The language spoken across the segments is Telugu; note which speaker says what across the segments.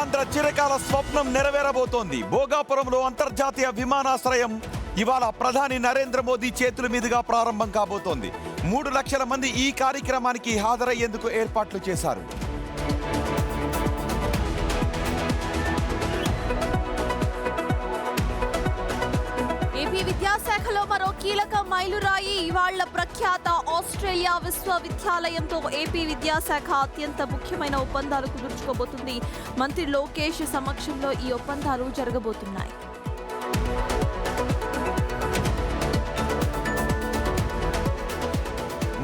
Speaker 1: ఉత్తరాంధ్ర చిరకాల స్వప్నం నెరవేరబోతోంది. భోగాపురంలో అంతర్జాతీయ విమానాశ్రయం ఇవాళ ప్రధాని నరేంద్ర మోదీ చేతుల మీదుగా ప్రారంభం కాబోతోంది. 3 లక్షల మంది ఈ కార్యక్రమానికి హాజరయ్యేందుకు ఏర్పాట్లు చేశారు.
Speaker 2: ఏపీ విద్యాశాఖలో మరో కీలక మైలురాయి. ఇవాళ ప్రఖ్యాత ఆస్ట్రేలియా విశ్వవిద్యాలయంతో ఏపీ విద్యాశాఖ అత్యంత ముఖ్యమైన ఒప్పందాలు కుదుర్చుకోబోతుంది. మంత్రి లోకేష్ సమక్షంలో ఈ ఒప్పందాలు జరగబోతున్నాయి.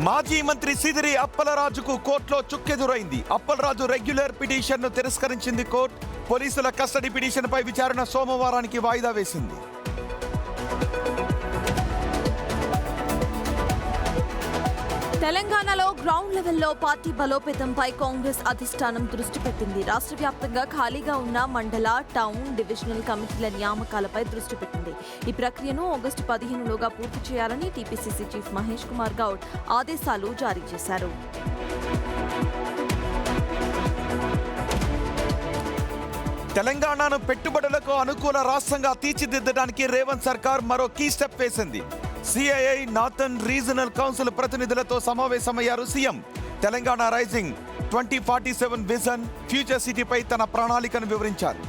Speaker 1: మాజీ మంత్రి సిదిరి అప్పలరాజుకు కోర్టులో చుక్కెదురైంది. అప్పలరాజు రెగ్యులర్ పిటిషన్ను తిరస్కరించింది కోర్టు. పోలీసుల కస్టడీ పిటిషన్పై విచారణ సోమవారానికి వాయిదా వేసింది.
Speaker 2: తెలంగాణలో గ్రౌండ్ లెవెల్లో పార్టీ బలోపేతంపై కాంగ్రెస్ అధిష్టానం దృష్టి పెట్టింది. రాష్ట్ర వ్యాప్తంగా ఖాళీగా ఉన్న మండల, టౌన్, డివిజనల్ కమిటీల నియామకాలపై దృష్టి పెట్టింది. ఈ ప్రక్రియను ఆగస్టు 15లోగా పూర్తి చేయాలని టీపీసీసీ చీఫ్ మహేష్ కుమార్ గౌడ్ ఆదేశాలు జారీ చేశారు.
Speaker 1: తెలంగాణను పెట్టుబడులకు అనుకూల రాష్ట్రంగా తీర్చిదిద్దడానికి రేవంత్ సర్కార్ మరో కీ స్టెప్ వేసింది. సిఐఐ నార్థన్ రీజనల్ కౌన్సిల్ ప్రతినిధులతో సమావేశమయ్యారు CM. Telangana rising 2047 vision, future సిటీపై తన ప్రణాళికను వివరించారు.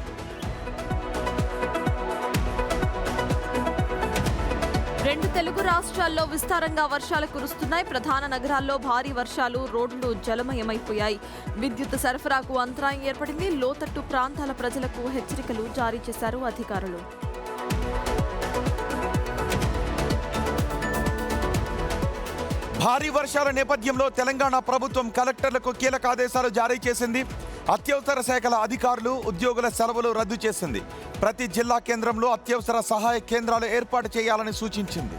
Speaker 2: రెండు తెలుగు రాష్ట్రాల్లో విస్తారంగా వర్షాలు కురుస్తున్నాయి. ప్రధాన నగరాల్లో భారీ వర్షాలు, రోడ్లు జలమయమైపోయాయి. విద్యుత్ సరఫరాకు అంతరాయం ఏర్పడింది. లోతట్టు ప్రాంతాల ప్రజలకు హెచ్చరికలు జారీ చేశారు అధికారులు.
Speaker 1: భారీ వర్షాల నేపథ్యంలో తెలంగాణ ప్రభుత్వం కలెక్టర్లకు కీలక ఆదేశాలు జారీ చేసింది. అత్యవసర శాఖల అధికారులు, ఉద్యోగుల సెలవులు రద్దు చేసింది. ప్రతి జిల్లా కేంద్రంలో అత్యవసర సహాయ కేంద్రాలు ఏర్పాటు చేయాలని సూచించింది.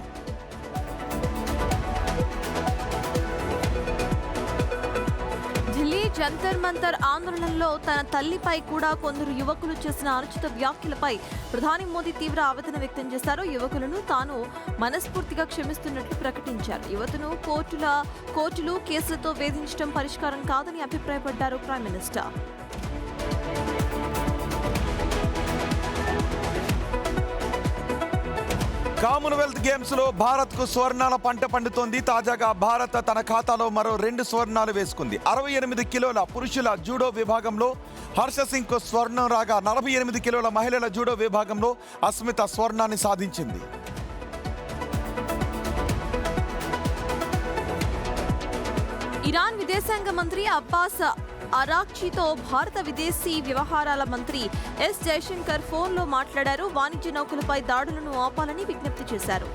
Speaker 2: ఢిల్లీ జంతర్ మంతర్ ఆందోళనలో తన తల్లిపై కూడా కొందరు యువకులు చేసిన అనుచిత వ్యాఖ్యలపై ప్రధాని మోదీ తీవ్ర ఆవేదన వ్యక్తం చేశారు. యువకులను తాను మనస్ఫూర్తిగా క్షమిస్తున్నట్లు ప్రకటించారు. యువతను కోర్టులు కేసులతో వేధించడం పరిష్కారం కాదని అభిప్రాయపడ్డారు ప్రైమ్ మినిస్టర్.
Speaker 1: కామన్వెల్త్ గేమ్స్ లో భారత్ కు స్వర్ణాల పంట పండుతోంది. తాజాగా భారత్ తన ఖాతాలో మరో 2 స్వర్ణాలు వేసుకుంది. 68 కిలోల పురుషుల జూడో విభాగంలో హర్ష సింగ్ కు స్వర్ణం రాగా 48 కిలోల మహిళల జూడో విభాగంలో అస్మిత స్వర్ణాన్ని సాధించింది.
Speaker 2: ఇరాన్ విదేశాంగ మంత్రి అబ్బాస్ అరాక్చీతో భారత విదేశీ వ్యవహారాల మంత్రి ఎస్ జయశంకర్ ఫోన్లో మాట్లాడారు. వాణిజ్య నౌకలపై దాడులను ఆపాలని విజ్ఞప్తి చేశారు.